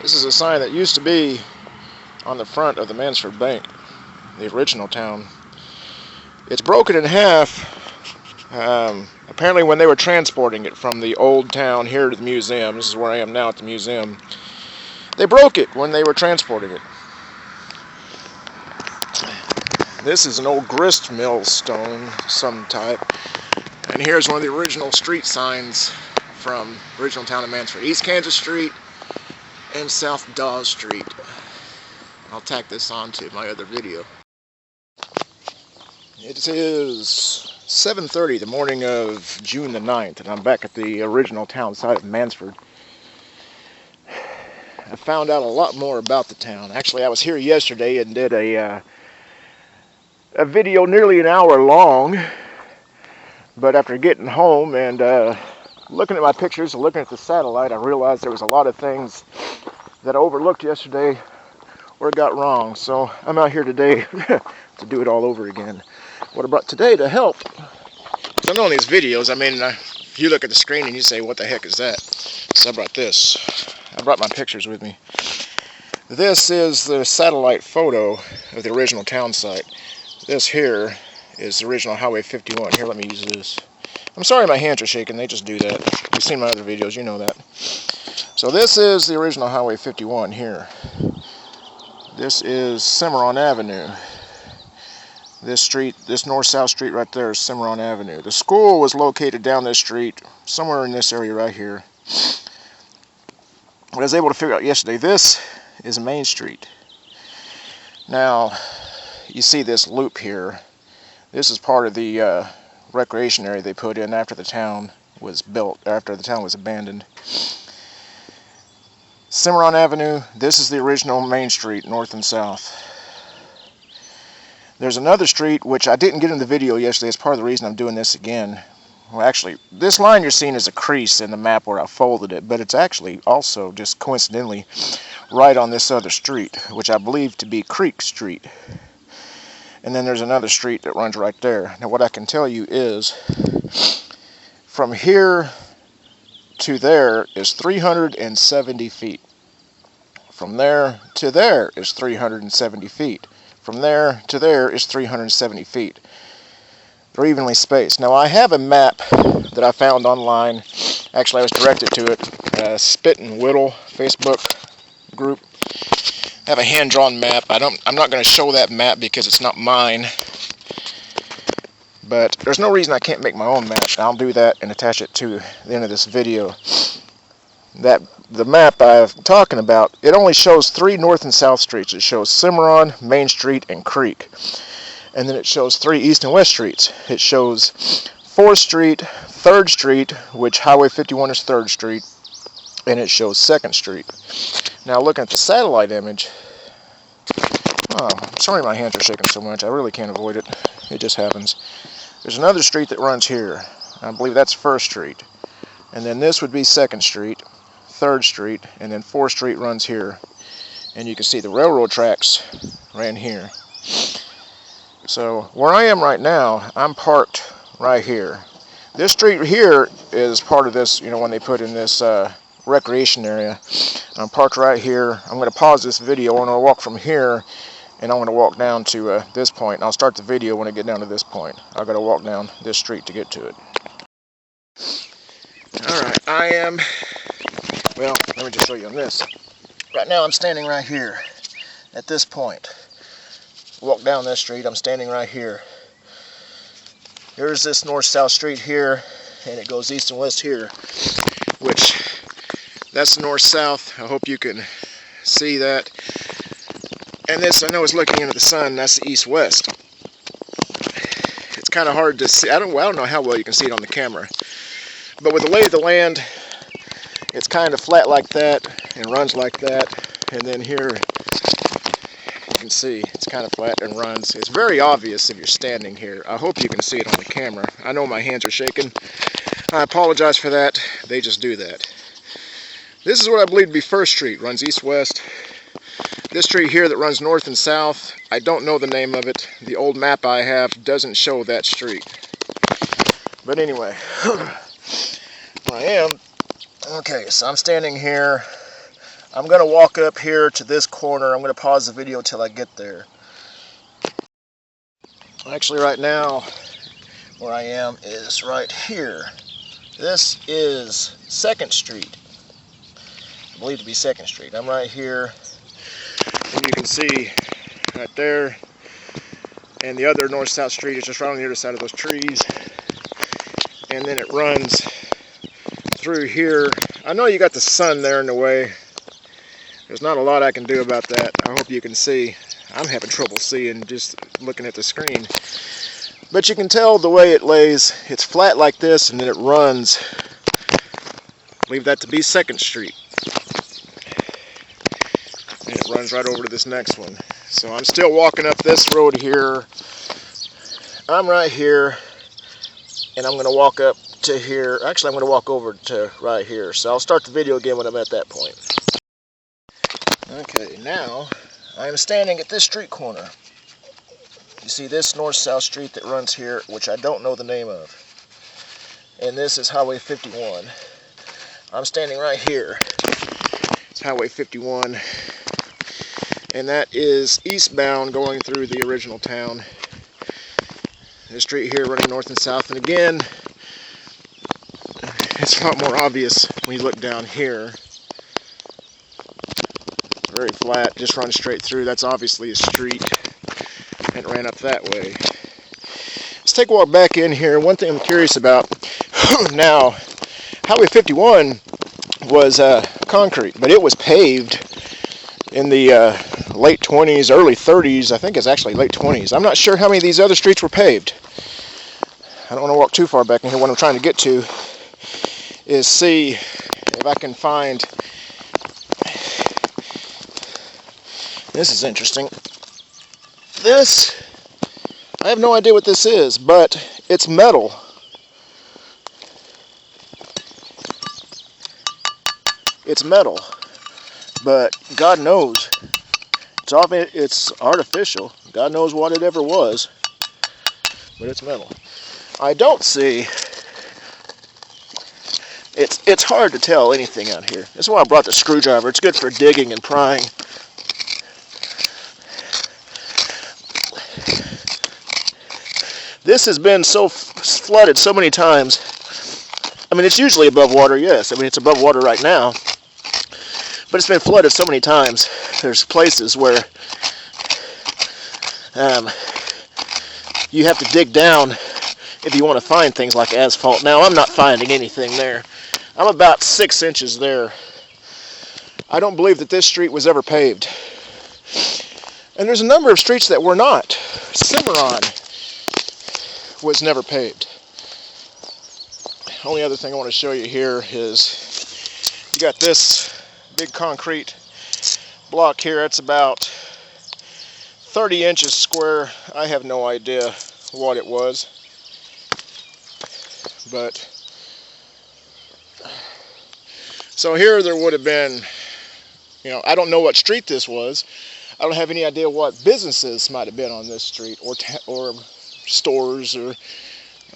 This is a sign that used to be on the front of the Mansford Bank, the original town. It's broken in half. Apparently when they were transporting it from the old town here to the museum, this is where I am now at the museum, they broke it when they were transporting it. This is an old grist mill stone, some type. And here's one of the original street signs from the original town of Mansford. East Kansas Street and South Dawes Street. I'll tack this on to my other video. It is 7:30 the morning of June the 9th, and I'm back at the original town site of Mansford. I found out a lot more about the town. Actually, I was here yesterday and did a video nearly an hour long, but after getting home and looking at my pictures and looking at the satellite, I realized there was a lot of things that I overlooked yesterday or got wrong. So I'm out here today to do it all over again. What I brought today to help, because I know in these videos, I mean, you look at the screen and you say, what the heck is that? So I brought this. I brought my pictures with me. This is the satellite photo of the original town site. This here is the original Highway 51. Here, let me use this. I'm sorry my hands are shaking, they just do that. You've seen my other videos, you know that. So this is the original Highway 51 here. This is Cimarron Avenue. This street, this north-south street right there is Cimarron Avenue. The school was located down this street, somewhere in this area right here. What I was able to figure out yesterday, this is Main Street. Now, you see this loop here. This is part of the recreation area they put in after the town was built, after the town was abandoned. Cimarron Avenue, this is the original Main Street, north and south. There's another street, which I didn't get in the video yesterday. It's part of the reason I'm doing this again. Well, actually, this line you're seeing is a crease in the map where I folded it, but it's actually also, just coincidentally, right on this other street, which I believe to be Creek Street. And then there's another street that runs right there. Now, what I can tell you is, from here to there is 370 feet. From there to there is 370 feet. From there to there is 370 feet. They're evenly spaced. Now, I have a map that I found online. Actually, I was directed to it. Spit and Whittle Facebook group. I have a hand-drawn map. I'm not going to show that map because it's not mine. But there's no reason I can't make my own map. I'll do that and attach it to the end of this video. The map I'm talking about, it only shows 3 north and south streets. It shows Cimarron, Main Street, and Creek. And then it shows 3 east and west streets. It shows 4th Street, 3rd Street, which Highway 51 is 3rd Street, and it shows 2nd Street. Now, looking at the satellite image, oh, sorry my hands are shaking so much. I really can't avoid it. It just happens. There's another street that runs here. I believe that's 1st Street. And then this would be 2nd Street, 3rd Street, and then 4th Street runs here. And you can see the railroad tracks ran here. So where I am right now, I'm parked right here. This street here is part of this, you know, when they put in this recreation area. I'm parked right here. I'm going to pause this video and I'll walk from here, and I'm going to walk down to this point. And I'll start the video when I get down to this point. I've got to walk down this street to get to it. Alright, I am, well, let me just show you on this. Right now I'm standing right here at this point. Walk down this street, I'm standing right here. Here's this north-south street here, and it goes east and west here, which, that's the north-south. I hope you can see that. And this, I know it's looking into the sun, that's the east-west. It's kind of hard to see. I don't know how well you can see it on the camera. But with the lay of the land, it's kind of flat like that and runs like that. And then here, you can see it's kind of flat and runs. It's very obvious if you're standing here. I hope you can see it on the camera. I know my hands are shaking. I apologize for that. They just do that. This is what I believe to be 1st Street. Runs east-west. This street here that runs north and south, I don't know the name of it. The old map I have doesn't show that street. But anyway, where I am, okay, so I'm standing here. I'm going to walk up here to this corner. I'm going to pause the video till I get there. Actually, right now, where I am is right here. This is 2nd Street. I believe to be 2nd Street. I'm right here, and you can see right there, and the other north-south street is just right on the other side of those trees, and then it runs through here. I know you got the sun there in the way. There's not a lot I can do about that. I hope you can see. I'm having trouble seeing just looking at the screen. But you can tell the way it lays. It's flat like this, and then it runs. Leave that to be 2nd Street. And it runs right over to this next one. So I'm still walking up this road here. I'm right here, and I'm going to walk up to here. Actually, I'm going to walk over to right here. So I'll start the video again when I'm at that point. Okay, now I am standing at this street corner. You see this north-south street that runs here, which I don't know the name of. And this is Highway 51. I'm standing right here. It's Highway 51. And that is eastbound going through the original town. The street here running north and south. And again, it's a lot more obvious when you look down here. Very flat, just runs straight through. That's obviously a street. And it ran up that way. Let's take a walk back in here. One thing I'm curious about now, Highway 51 was concrete, but it was paved in the late 20s, early 30s. I think it's actually late 20s. I'm not sure how many of these other streets were paved. I don't want to walk too far back in here. What I'm trying to get to is see if I can find. This is interesting. This, I have no idea what this is, but it's metal. It's metal, but God knows. It's artificial. God knows what it ever was, but it's metal. I don't see. It's hard to tell anything out here. That's why I brought the screwdriver. It's good for digging and prying. This has been so flooded so many times. I mean, it's usually above water, yes. I mean, it's above water right now. But it's been flooded so many times. There's places where you have to dig down if you want to find things like asphalt. Now, I'm not finding anything there. I'm about 6 inches there. I don't believe that this street was ever paved. And there's a number of streets that were not. Cimarron was never paved. Only other thing I want to show you here is you got this big concrete block here. It's about 30 inches square. I have no idea what it was, but so here there would have been, I don't know what street this was. I don't have any idea what businesses might have been on this street, or stores or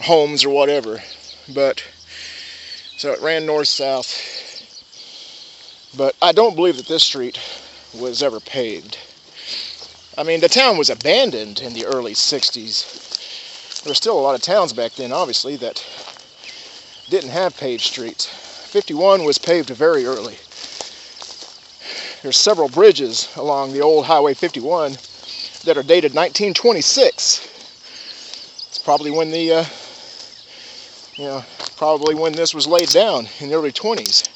homes or whatever. But so it ran north-south. But I don't believe that this street was ever paved. I mean, the town was abandoned in the early 60s. There were still a lot of towns back then, obviously, that didn't have paved streets. 51 was paved very early. There's several bridges along the old Highway 51 that are dated 1926. It's probably when probably when this was laid down in the early 20s.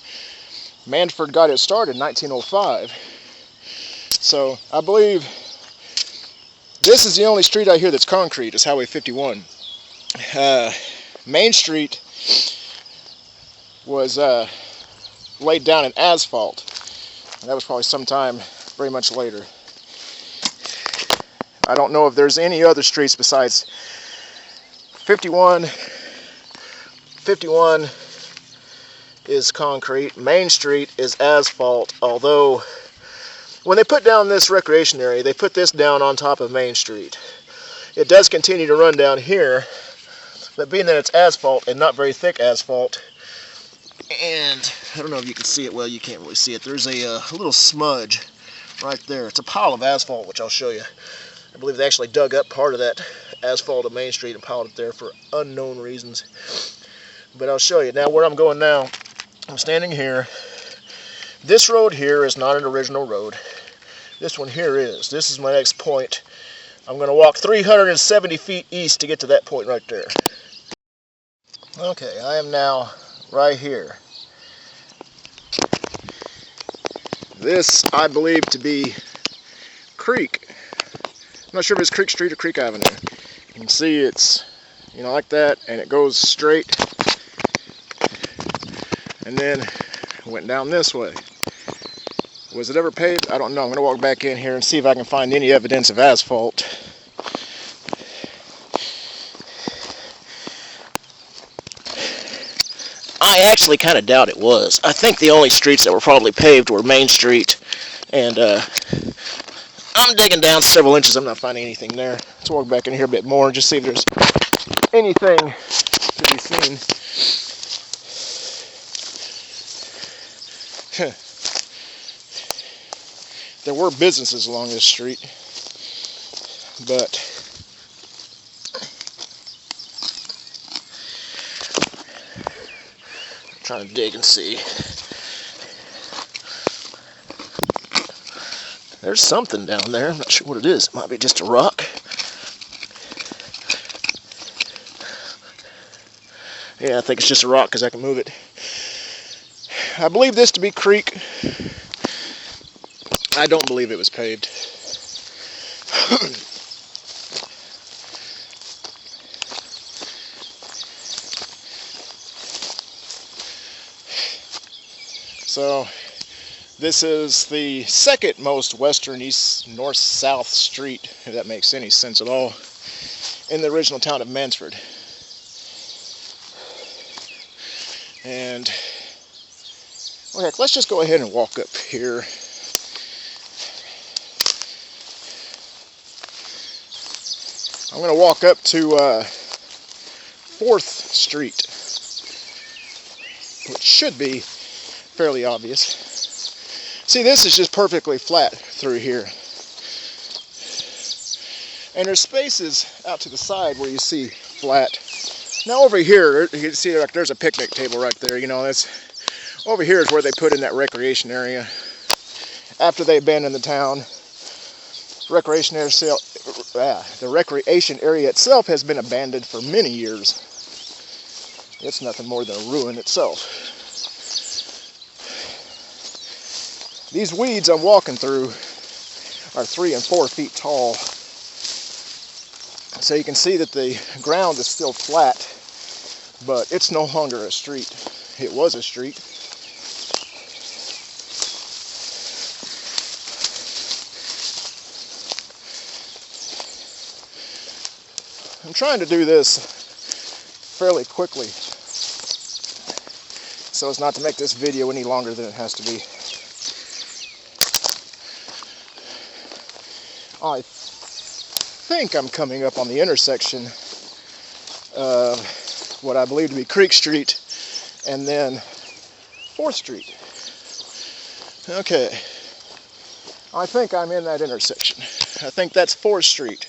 Manford got it started in 1905. So I believe this is the only street out here that's concrete, is Highway 51. Main Street was laid down in asphalt. And that was probably sometime very much later. I don't know if there's any other streets besides 51. 51 is concrete. Main Street is asphalt, although when they put down this recreation area, they put this down on top of Main Street. It does continue to run down here, but being that it's asphalt and not very thick asphalt, And I don't know if you can see it. Well, you can't really see it. There's a little smudge right there. It's a pile of asphalt, which I'll show you. I believe they actually dug up part of that asphalt of Main Street and piled it there for unknown reasons. But I'll show you. Now, where I'm going now, I'm standing here. This road here is not an original road. This one here is. This is my next point. I'm going to walk 370 feet east to get to that point right there. Okay, I am now right here. This I believe to be Creek. I'm not sure if it's Creek Street or Creek Avenue. You can see it's, you know, like that, and it goes straight. And then went down this way. Was it ever paved? I don't know. I'm going to walk back in here and see if I can find any evidence of asphalt. I actually kind of doubt it was. I think the only streets that were probably paved were Main Street, and I'm digging down several inches. I'm not finding anything there. Let's walk back in here a bit more and just see if there's anything to be seen. There were businesses along this street, but I'm trying to dig and see. There's something down there. I'm not sure what it is. It might be just a rock. Yeah, I think it's just a rock because I can move it. I believe this to be Creek. I don't believe it was paved. So this is the second most western east north-south street, if that makes any sense at all, in the original town of Mannford. And well, heck, let's just go ahead and walk up here. I'm going to walk up to 4th Street, which should be fairly obvious. See, this is just perfectly flat through here. And there's spaces out to the side where you see flat. Now over here, you can see like there's a picnic table right there. You know, that's over here is where they put in that recreation area after they abandoned the town. The recreation area itself has been abandoned for many years. It's nothing more than a ruin itself. These weeds I'm walking through are 3 and 4 feet tall. So you can see that the ground is still flat, but it's no longer a street. It was a street. I'm trying to do this fairly quickly so as not to make this video any longer than it has to be. I think I'm coming up on the intersection of what I believe to be Creek Street and then 4th Street. Okay, I think I'm in that intersection. I think that's 4th Street.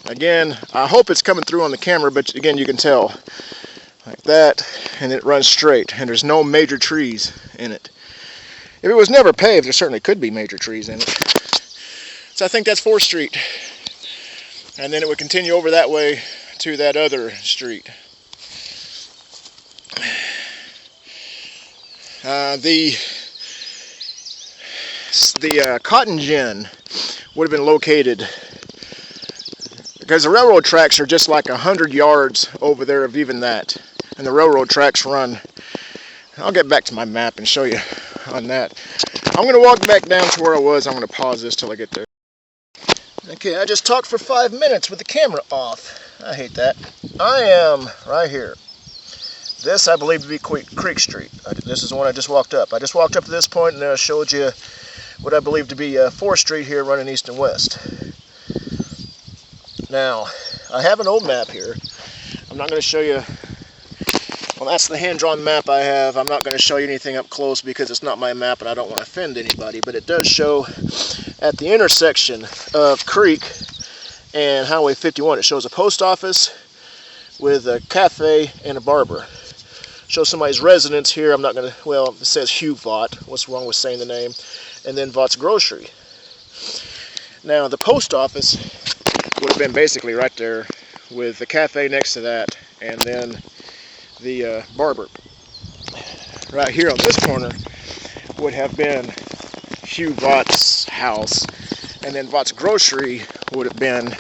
Again, I hope it's coming through on the camera, but again, you can tell like that, and it runs straight, and there's no major trees in it. If it was never paved, there certainly could be major trees in it. So I think that's 4th Street, and then it would continue over that way to that other street. The cotton gin would have been located because the railroad tracks are just like 100 yards over there of even that, and the railroad tracks run. I'll get back to my map and show you on that. I'm going to walk back down to where I was. I'm going to pause this till I get there. Okay, I just talked for 5 minutes with the camera off. I hate that. I am right here. This I believe to be Creek Street. This is the one I just walked up. I just walked up to this point and I showed you what I believe to be 4th Street here running east and west. Now, I have an old map here. I'm not going to show you. Well, that's the hand-drawn map I have. I'm not going to show you anything up close because it's not my map and I don't want to offend anybody, but it does show at the intersection of Creek and Highway 51, it shows a post office with a cafe and a barber. Shows somebody's residence here. I'm not going to, well, it says Hugh Vaught. What's wrong with saying the name? And then Vaught's Grocery. Now, the post office would have been basically right there with the cafe next to that, and then the barber. Right here on this corner would have been Hugh Vaught's house, and then Vaught's Grocery would have been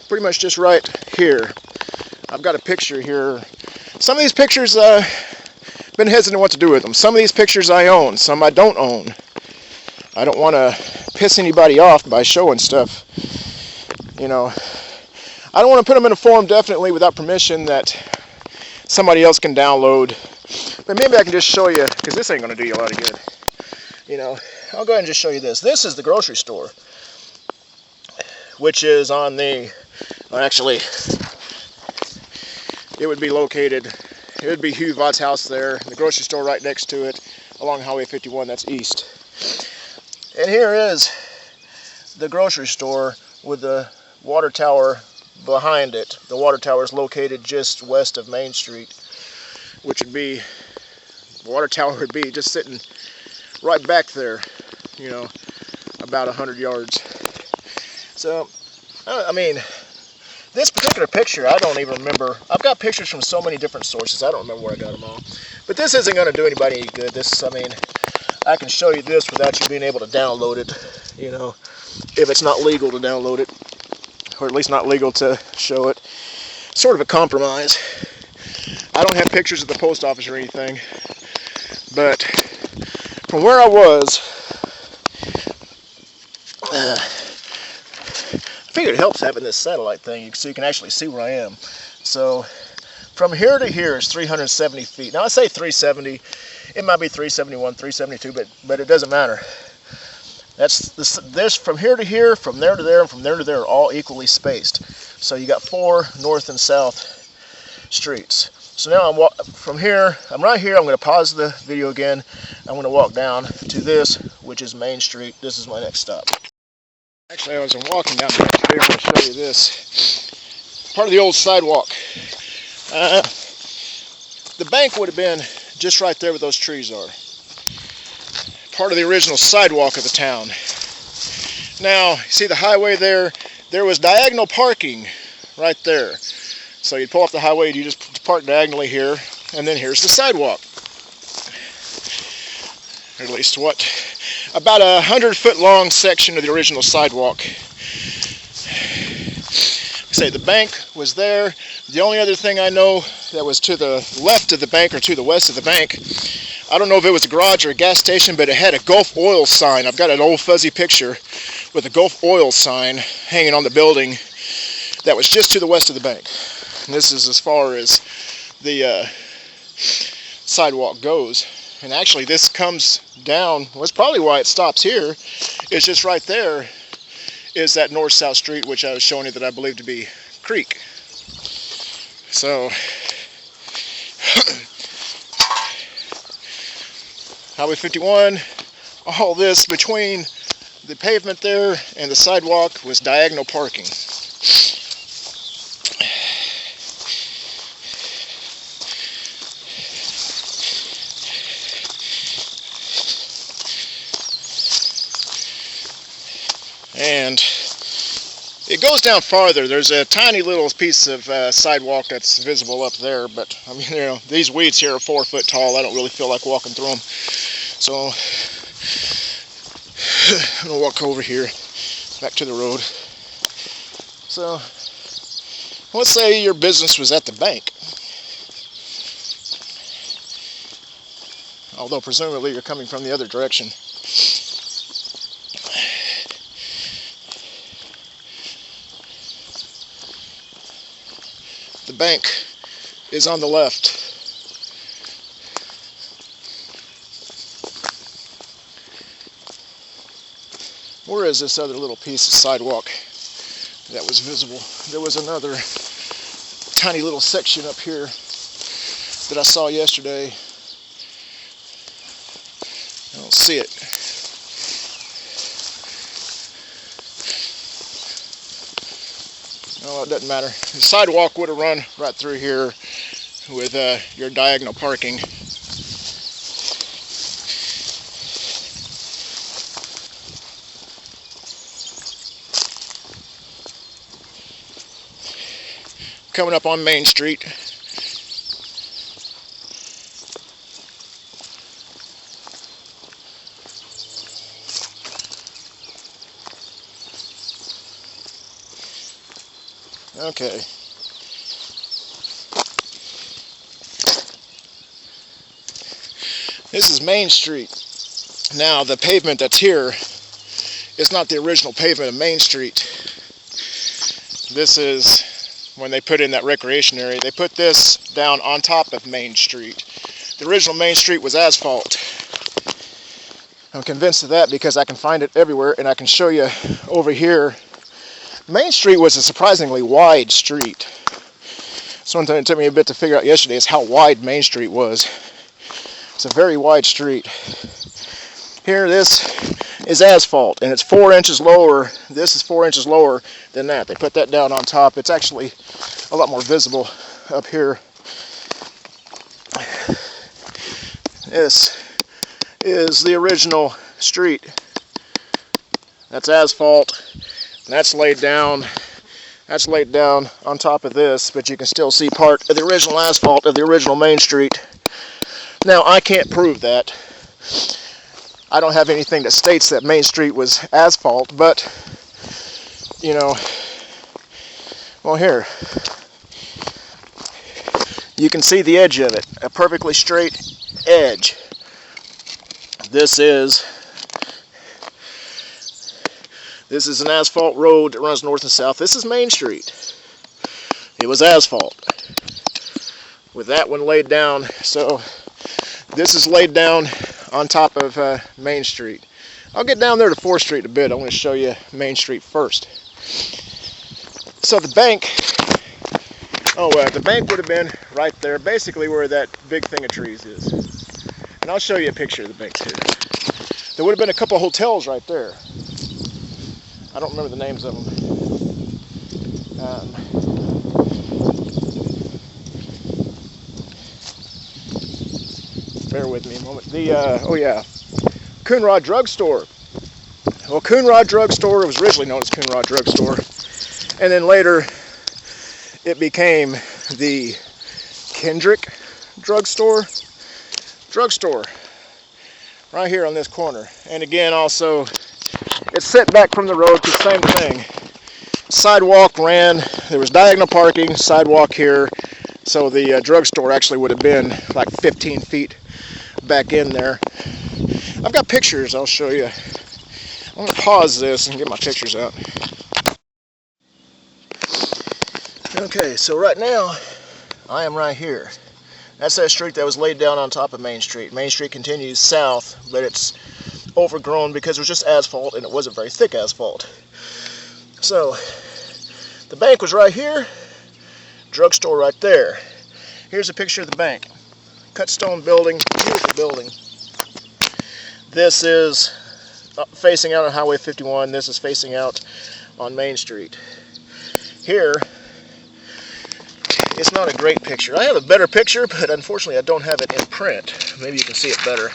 pretty much just right here. I've got a picture here. Some of these pictures, been hesitant what to do with them. Some of these pictures I own, some I don't own. I don't want to piss anybody off by showing stuff. You know, I don't want to put them in a form definitely without permission that somebody else can download. But maybe I can just show you, because this ain't going to do you a lot of good. You know, I'll go ahead and just show you this. This is the grocery store, which is on the, well, actually, it would be located, it would be Hugh Vaught's house there, the grocery store right next to it, along Highway 51, that's east. And here is the grocery store with the water tower behind it. The water tower is located just west of Main Street, which would be, the water tower would be just sitting right back there, you know, about 100 yards. So, I mean, this particular picture, I don't even remember. I've got pictures from so many different sources, I don't remember where I got them all. But this isn't going to do anybody any good. This, I mean, I can show you this without you being able to download it, you know, if it's not legal to download it, or at least not legal to show it. Sort of a compromise. I don't have pictures of the post office or anything, but from where I was, I figured it helps having this satellite thing so you can actually see where I am. So from here to here is 370 feet. Now I say 370, it might be 371, 372, but it doesn't matter. That's this from here to here, from there to there, and from there to there are all equally spaced. So you got 4 north and south streets. So now from here, I'm right here. I'm going to pause the video again. I'm going to walk down to this, which is Main Street. This is my next stop. Actually, as I'm walking down here, I'm going to show you this. Part of the old sidewalk. The bank would have been just right there where those trees are. Part of the original sidewalk of the town. Now, you see the highway there? There was diagonal parking right there. So you'd pull off the highway, you just park diagonally here, and then here's the sidewalk. Or at least what? About a 100-foot long section of the original sidewalk. Say the bank was there. The only other thing I know that was to the left of the bank or to the west of the bank, I don't know if it was a garage or a gas station, but it had a Gulf Oil sign. I've got an old fuzzy picture with a Gulf Oil sign hanging on the building that was just to the west of the bank. And this is as far as the sidewalk goes. And actually this comes down, well, that's probably why it stops here. It's just right there is that north-south street, which I was showing you that I believe to be Creek. So, Highway 51, all this between the pavement there and the sidewalk was diagonal parking. And it goes down farther. There's a tiny little piece of sidewalk that's visible up there, but I mean, you know, these weeds here are 4 foot tall. I don't really feel like walking through them. So I'm gonna walk over here, back to the road. So let's say your business was at the bank. Although presumably you're coming from the other direction. The bank is on the left. Where is this other little piece of sidewalk that was visible? There was another tiny little section up here that I saw yesterday. I don't see it. Oh, it doesn't matter. The sidewalk would have run right through here with your diagonal parking. Coming up on Main Street. Okay. This is Main Street. Now, the pavement that's here is not the original pavement of Main Street. This is when they put in that recreation area. They put this down on top of Main Street. The original Main Street was asphalt. I'm convinced of that because I can find it everywhere, and I can show you over here. Main Street was a surprisingly wide street. That's one thing that took me a bit to figure out yesterday is how wide Main Street was. It's a very wide street. Here, this is asphalt, and it's 4 inches lower. This is 4 inches lower than that. They put that down on top. It's actually a lot more visible up here. This is the original street. That's asphalt. And that's laid down. That's laid down on top of this, but you can still see part of the original asphalt of the original Main Street. Now, I can't prove that. I don't have anything that states that Main Street was asphalt, but, you know, well, here. You can see the edge of it, a perfectly straight edge. This is an asphalt road that runs north and south. This is Main Street. It was asphalt with that one laid down. So this is laid down on top of Main Street. I'll get down there to 4th Street in a bit. I want to show you Main Street first. So the bank, the bank would have been right there, basically where that big thing of trees is. And I'll show you a picture of the bank too. There would have been a couple hotels right there. I don't remember the names of them. Bear with me a moment. Coonrod Drugstore. Well, Coonrod Drugstore, it was originally known as Coonrod Drugstore, and then later it became the Kendrick Drugstore. Right here on this corner. And again, also, it's set back from the road, the same thing. Sidewalk ran, there was diagonal parking, sidewalk here, so the drugstore actually would have been like 15 feet back in there. I've got pictures I'll show you. I'm going to pause this and get my pictures out. Okay, so right now, I am right here. That's that street that was laid down on top of Main Street. Main Street continues south, but it's overgrown because it was just asphalt and it wasn't very thick asphalt. So the bank was right here, drugstore right there. Here's a picture of the bank. Cut stone building, beautiful building. This is facing out on Highway 51. This is facing out on Main Street. Here, it's not a great picture. I have a better picture, but unfortunately I don't have it in print. Maybe you can see it better.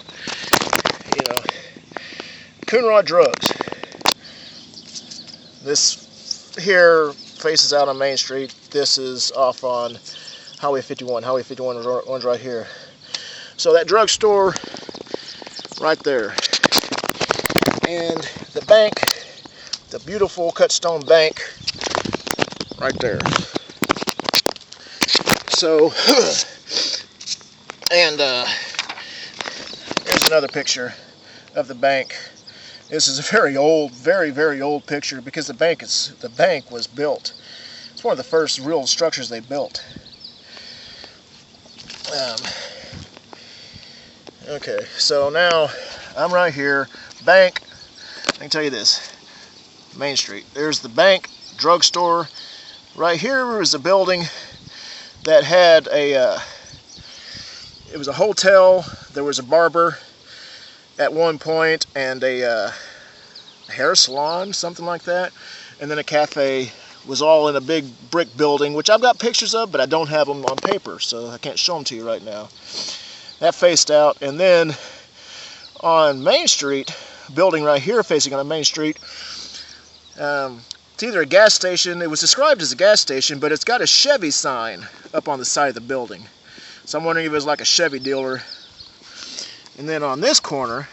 You know, Coonrod Drugs. This here faces out on Main Street. This is off on Highway 51. Highway 51 runs right here. So that drugstore right there. And the bank, the beautiful cut stone bank right there. So, and here's another picture of the bank. This is a very old, very old picture because the bank was built. It's one of the first real structures they built. Okay, so now I'm right here. Bank. I can tell you this. Main Street. There's the bank, drugstore. Right here is the building that had a, it was a hotel, there was a barber at one point, and a hair salon, something like that, and then a cafe. Was all in a big brick building, which I've got pictures of, but I don't have them on paper, so I can't show them to you right now. That faced out, and then on Main Street, building right here facing on Main Street, it's either a gas station. It was described as a gas station, but it's got a Chevy sign up on the side of the building. So I'm wondering if it was like a Chevy dealer. And then on this corner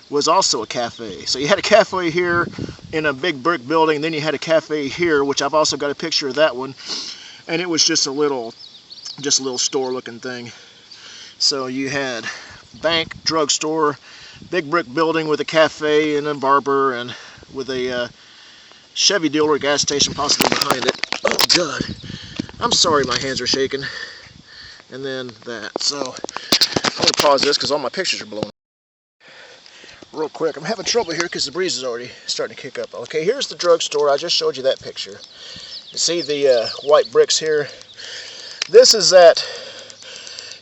was also a cafe. So you had a cafe here in a big brick building, then you had a cafe here, which I've also got a picture of that one, and it was just a little store looking thing. So you had bank, drugstore, big brick building with a cafe and a barber, and with a Chevy dealer gas station possibly behind it. Oh God, I'm sorry, my hands are shaking. And then that. So I'm gonna pause this because all my pictures are blown real quick. I'm having trouble here because the breeze is already starting to kick up. Okay, here's the drugstore. I just showed you that picture. You see the white bricks here? This is that.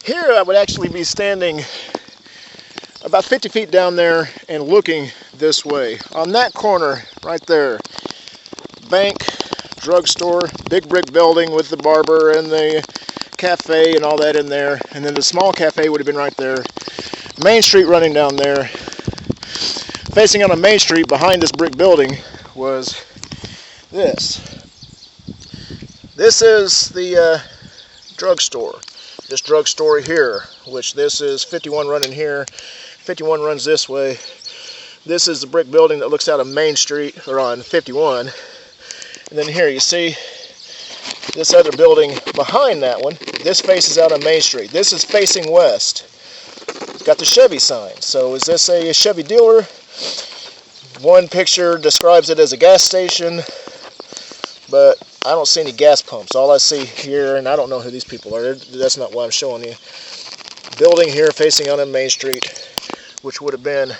Here I would actually be standing about 50 feet down there and looking this way. On that corner right there, bank, drugstore, big brick building with the barber and the cafe and all that in there. And then the small cafe would have been right there. Main Street running down there. Facing on a Main Street behind this brick building was this. This is the drugstore. This drugstore here, which this is 51 running here. 51 runs this way. This is the brick building that looks out of Main Street, or on 51. And then here you see this other building behind that one. This faces out on Main Street. This is facing west. It's got the Chevy sign. So is this a Chevy dealer? One picture describes it as a gas station, but I don't see any gas pumps. All I see here, and I don't know who these people are, that's not what I'm showing you. Building here facing on a Main Street, which would have been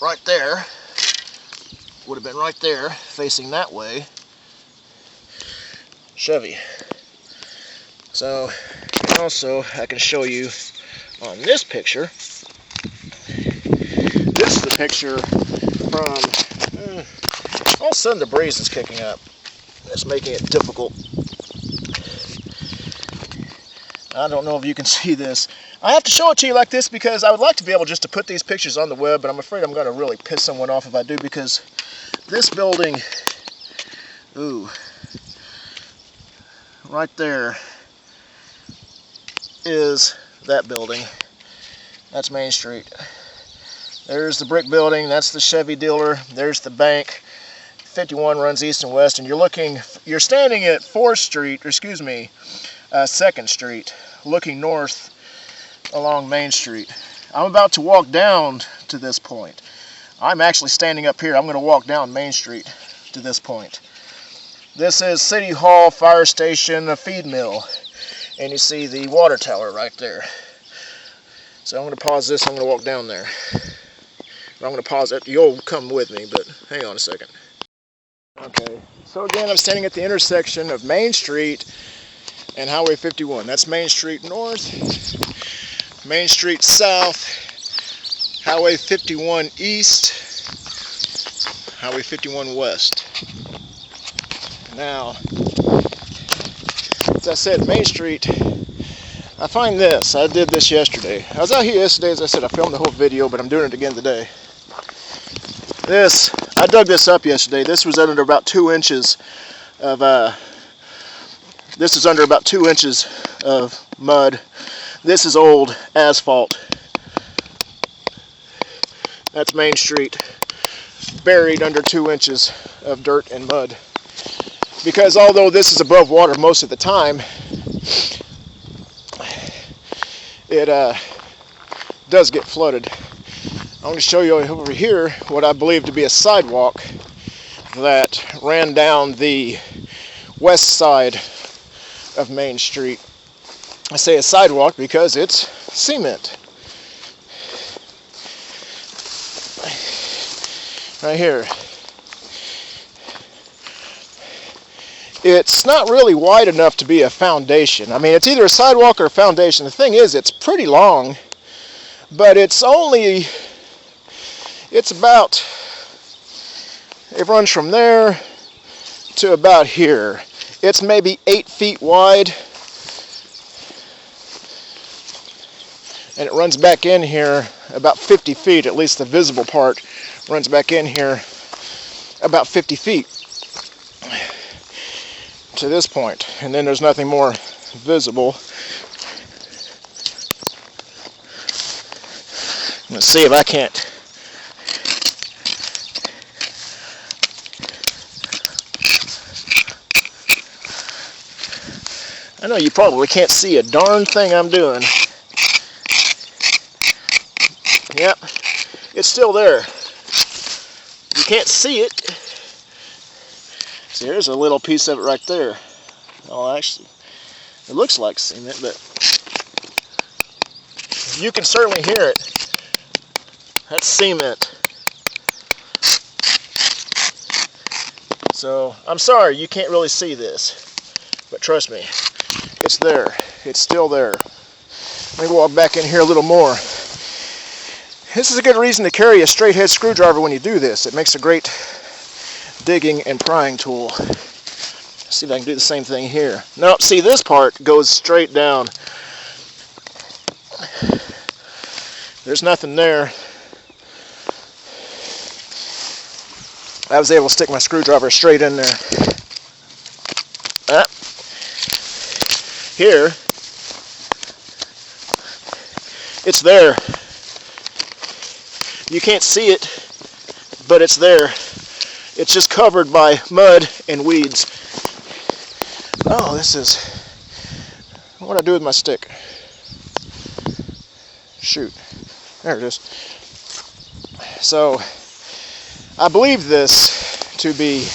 right there, facing that way. Chevy. So, also, I can show you on this picture. This is the picture from, all of a sudden the breeze is kicking up. It's making it difficult. I don't know if you can see this. I have to show it to you like this because I would like to be able just to put these pictures on the web, but I'm afraid I'm going to really piss someone off if I do, because this building, ooh, right there is that building. That's Main Street. There's the brick building. That's the Chevy dealer. There's the bank. 51 runs east and west, and you're standing at 4th Street, or excuse me, 2nd Street, looking north along Main Street. I'm about to walk down to this point. I'm actually standing up here. I'm going to walk down Main Street to this point. This is City Hall, fire station, a feed mill, and you see the water tower right there. So I'm going to pause this. I'm going to walk down there. I'm going to pause it. You'll come with me, but hang on a second. Okay, so again, I'm standing at the intersection of Main Street and Highway 51. That's Main Street North, Main Street South, Highway 51 East, Highway 51 West. Now, as I said, Main Street, I find this. I did this yesterday. I was out here yesterday, as I said, I filmed the whole video, but I'm doing it again today. I dug this up yesterday. This was under about 2 inches of, this is under about 2 inches of mud. This is old asphalt. That's Main Street, buried under 2 inches of dirt and mud. Because although this is above water most of the time, it does get flooded. I'm going to show you over here what I believe to be a sidewalk that ran down the west side of Main Street. I say a sidewalk because it's cement. Right here. it's not really wide enough to be a foundation. I mean, it's either a sidewalk or a foundation. The thing is, it's pretty long, but it runs from there to about here. It's maybe 8 feet wide, and it runs back in here about 50 feet, at least the visible part runs back in here about 50 feet to this point, and then there's nothing more visible. Let's see if I can't. I know you probably can't see a darn thing I'm doing. Yep, it's still there. You can't see it. See, here's a little piece of it right there. Oh, actually, it looks like cement, but you can certainly hear it. That's cement. So, I'm sorry you can't really see this, but trust me, it's there. It's still there. Let me walk back in here a little more. This is a good reason to carry a straight head screwdriver when you do this. It makes a great digging and prying tool. Let's see if I can do the same thing here. No, see, this part goes straight down. There's nothing there. I was able to stick my screwdriver straight in there. Here, it's there. You can't see it, but it's there. It's just covered by mud and weeds. Oh, this is... What do I do with my stick? Shoot. There it is. So, I believe this to be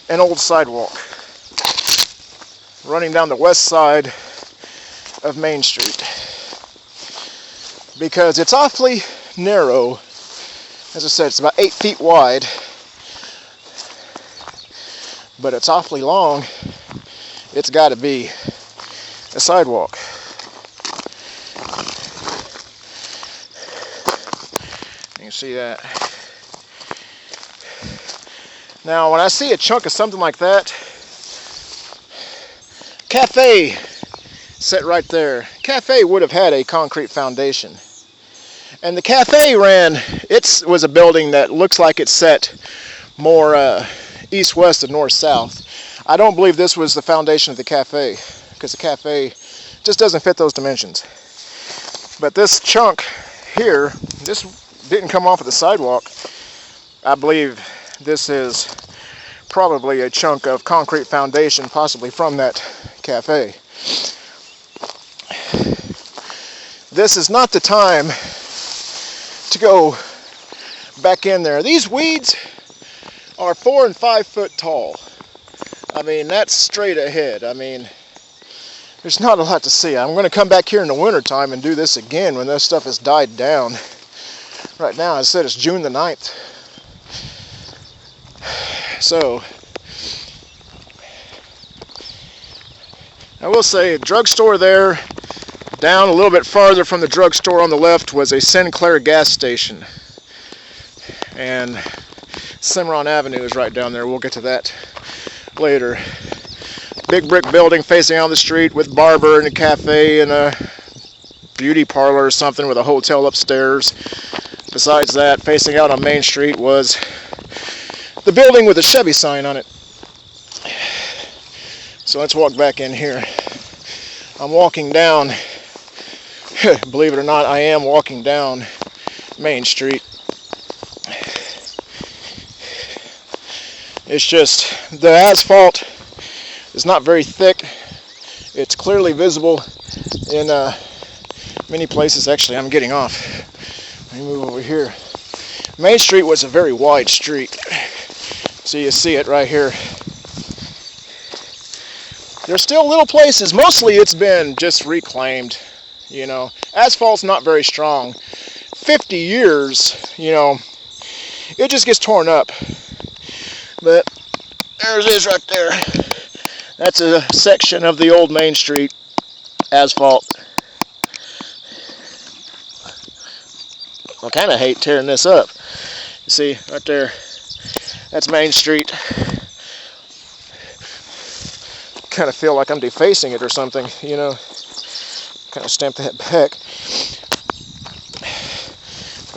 an old sidewalk running down the west side of Main Street, because it's awfully narrow. As I said, it's about 8 feet wide, but it's awfully long. It's got to be a sidewalk. You can see that. Now, when I see a chunk of something like that, cafe set right there. Cafe would have had a concrete foundation. And the cafe it was a building that looks like it's set more east-west and north-south. I don't believe this was the foundation of the cafe, because the cafe just doesn't fit those dimensions. But this chunk here, this didn't come off of the sidewalk. I believe this is probably a chunk of concrete foundation, possibly from that cafe. This is not the time to go back in there. These weeds are 4 and 5 foot tall. I mean, that's straight ahead. I mean, there's not a lot to see. I'm going to come back here in the winter time and do this again when this stuff has died down. Right now, I said it's June the 9th. So, I will say, drugstore there. Down a little bit farther from the drugstore on the left was a Sinclair gas station. And Cimarron Avenue is right down there. We'll get to that later. Big brick building facing out the street with barber and a cafe and a beauty parlor or something with a hotel upstairs. Besides that, facing out on Main Street was the building with a Chevy sign on it. So let's walk back in here. I'm walking down, believe it or not, I am walking down Main Street. It's just, the asphalt is not very thick. It's clearly visible in many places. Actually, I'm getting off. Let me move over here. Main Street was a very wide street. So you see it right here. There's still little places. Mostly it's been just reclaimed, you know. Asphalt's not very strong. 50 years, you know, it just gets torn up. But There it is right there. That's a section of the old Main Street asphalt. I kind of hate tearing this up. You see, right there, that's Main Street. Kind of feel like I'm defacing it or something, you know. Kind of stamp that back.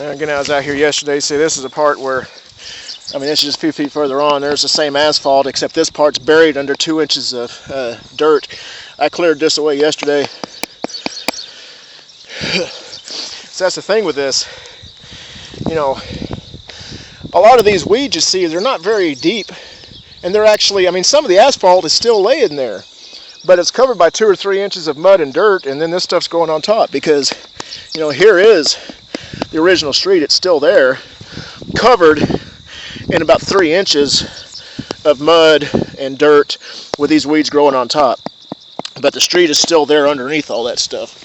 And again, I was out here yesterday. See, this is a part where, I mean, this is just a few feet further on. There's the same asphalt, except this part's buried under 2 inches of dirt. I cleared this away yesterday. So that's the thing with this. You know, a lot of these weeds you see, they're not very deep. And they're actually, I mean, some of the asphalt is still laying there. But it's covered by 2 or 3 inches of mud and dirt, and then this stuff's going on top because, you know, here is the original street. It's still there, covered in about 3 inches of mud and dirt with these weeds growing on top. But the street is still there underneath all that stuff.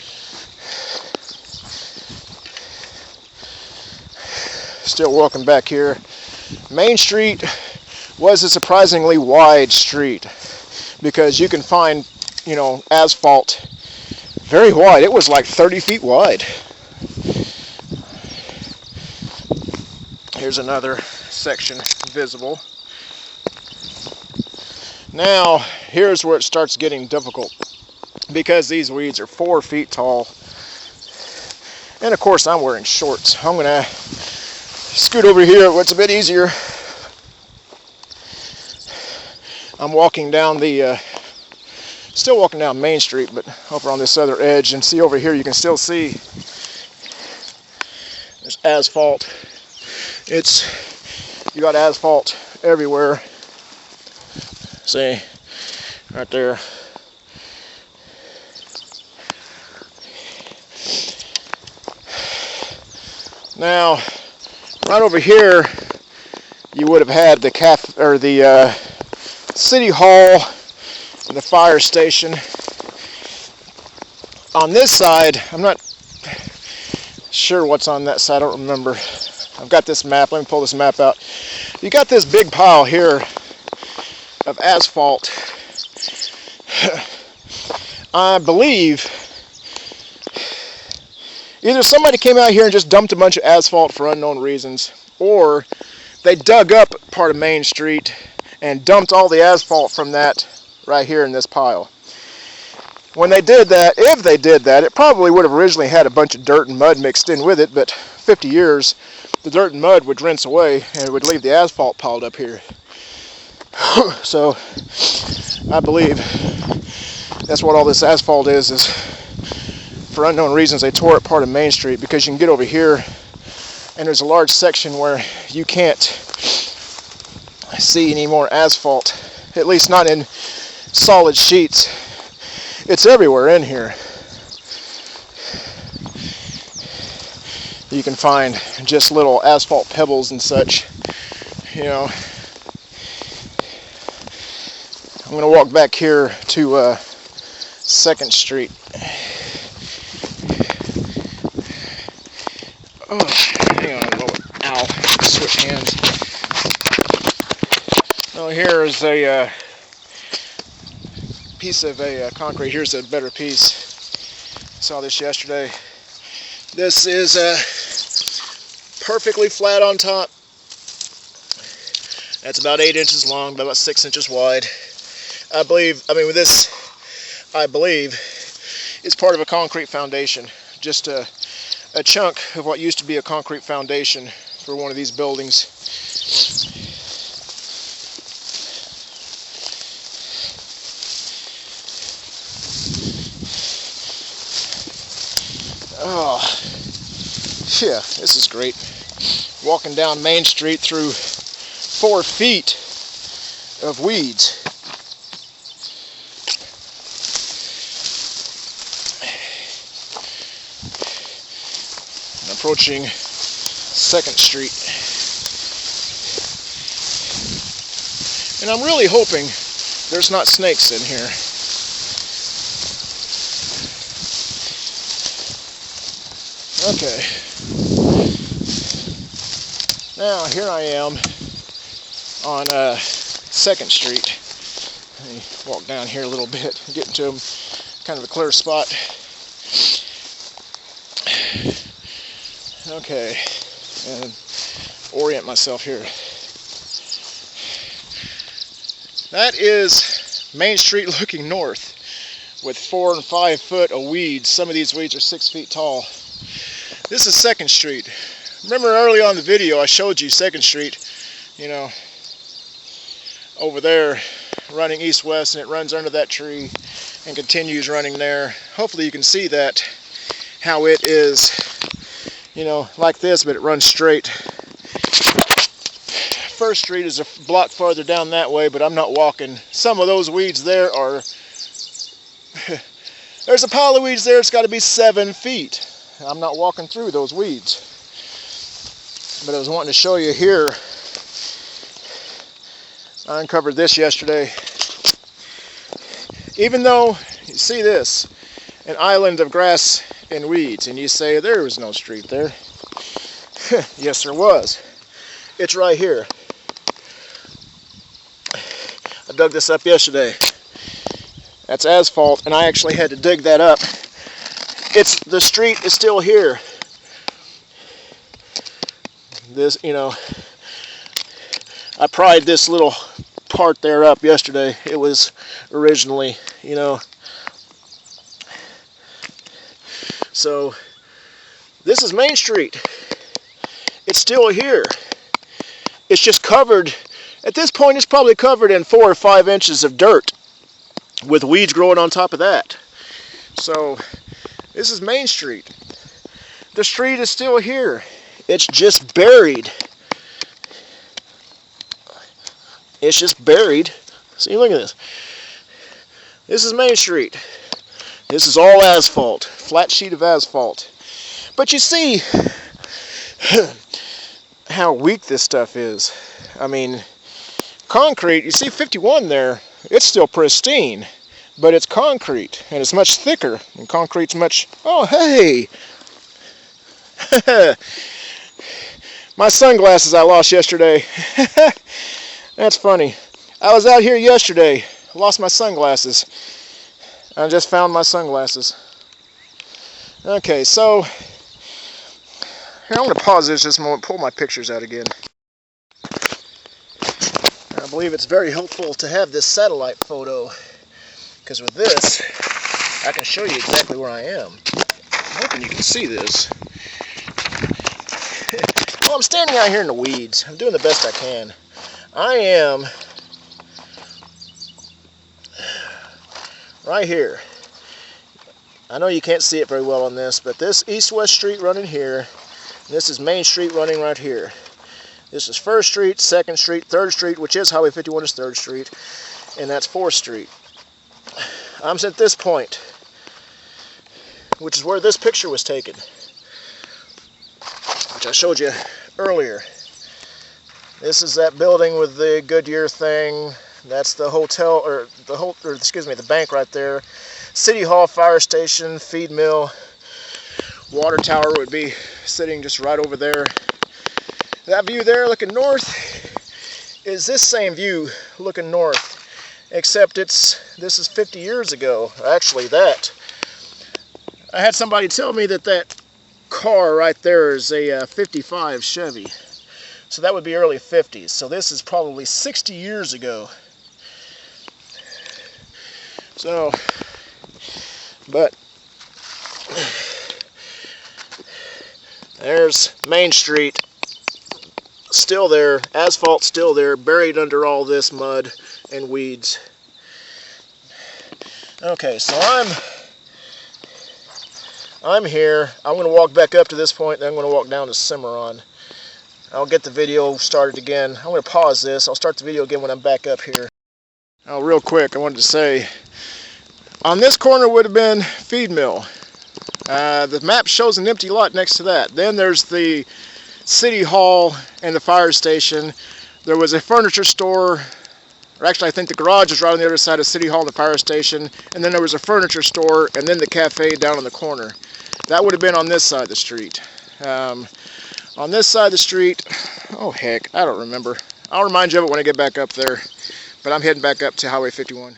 Still walking back here. Main Street was a surprisingly wide street because you can find, you know, asphalt very wide. It was like 30 feet wide. Here's another section visible. Now, here's where it starts getting difficult because these weeds are 4 feet tall. And of course, I'm wearing shorts. I'm going to scoot over here where it's a bit easier. I'm walking down still walking down Main Street, but over on this other edge, and see over here you can still see there's asphalt. You got asphalt everywhere. See, right there. Now, right over here, you would have had the City Hall and the fire station. On this side, I'm not sure what's on that side. I don't remember. I've got this map. Let me pull this map out. You got this big pile here of asphalt. I believe either somebody came out here and just dumped a bunch of asphalt for unknown reasons, or they dug up part of Main Street and dumped all the asphalt from that right here in this pile. When they did that, if they did that, it probably would have originally had a bunch of dirt and mud mixed in with it, but 50 years, the dirt and mud would rinse away and it would leave the asphalt piled up here. So, I believe that's what all this asphalt is for unknown reasons they tore up part of Main Street, because you can get over here and there's a large section where you can't see any more asphalt, at least not in solid sheets. It's everywhere in here. You can find just little asphalt pebbles and such, you know. I'm going to walk back here to 2nd Street. Oh, hang on a moment. Ow. Switch hands. Oh, here is a piece of concrete. Here's a better piece. Saw this yesterday. This is perfectly flat on top. That's about 8 inches long, about 6 inches wide. I believe it's part of a concrete foundation. Just a chunk of what used to be a concrete foundation for one of these buildings. Oh, yeah, this is great. Walking down Main Street through 4 feet of weeds. Approaching 2nd Street. And I'm really hoping there's not snakes in here. Okay. Now here I am on 2nd Street. Let me walk down here a little bit, get into kind of a clear spot. Okay, and orient myself here. That is Main Street looking north, with 4 and 5 foot of weeds. Some of these weeds are 6 feet tall. This is 2nd Street. Remember early on in the video I showed you 2nd Street, you know, over there running east-west, and it runs under that tree and continues running there. Hopefully you can see that, how it is, you know, like this, but it runs straight. 1st Street is a block farther down that way, but I'm not walking. Some of those weeds there are there's a pile of weeds there. It's got to be 7 feet. I'm not walking through those weeds, but I was wanting to show you here. I uncovered this yesterday. Even though you see this, an island of grass and weeds, and you say there was no street there. Yes, there was. It's right here. I dug this up yesterday. That's asphalt, and I actually had to dig that up. The street is still here. This, you know, I pried this little part there up yesterday. It was originally, you know. So this is Main Street. It's still here. It's just covered. At this point, it's probably covered in 4 or 5 inches of dirt, with weeds growing on top of that. So this is Main Street. The street is still here. It's just buried. It's just buried. See, look at this. This is Main Street. This is all asphalt, flat sheet of asphalt. But you see how weak this stuff is. I mean, concrete, you see 51 there, it's still pristine, but it's concrete, and it's much thicker, and concrete's much, oh hey! My sunglasses I lost yesterday. That's funny. I was out here yesterday, lost my sunglasses. I just found my sunglasses. Okay, so here, I'm going to pause this just a moment, pull my pictures out again. I believe it's very helpful to have this satellite photo, because with this, I can show you exactly where I am. I'm hoping you can see this. Well, I'm standing out here in the weeds. I'm doing the best I can. I am right here. I know you can't see it very well on this, but this east-west street running here, this is Main Street running right here. This is 1st Street, 2nd Street, 3rd Street, which is Highway 51 is 3rd Street, and that's 4th Street. I'm at this point, which is where this picture was taken, which I showed you earlier. This is that building with the Goodyear thing. That's the hotel, or the bank right there. City Hall, fire station, feed mill, water tower would be sitting just right over there. That view there looking north is this same view looking north, except this is 50 years ago. Actually, I had somebody tell me that car right there is a 55 Chevy. So that would be early 50s. So this is probably 60 years ago. So, but there's Main Street. Still there, asphalt still there, buried under all this mud and weeds. Okay, so I'm here. I'm going to walk back up to this point, then I'm going to walk down to Cimarron. I'll get the video started again. I'm going to pause this. I'll start the video again when I'm back up here. Oh, real quick, I wanted to say, on this corner would have been feed mill. The map shows an empty lot next to that. Then there's the City Hall and the fire station. There was a furniture store, or actually I think the garage is right on the other side of City Hall and the fire station, and then there was a furniture store, and then the cafe down on the corner. That would have been on this side of the street. On this side of the street, oh heck, I don't remember. I'll remind you of it when I get back up there. But I'm heading back up to Highway 51.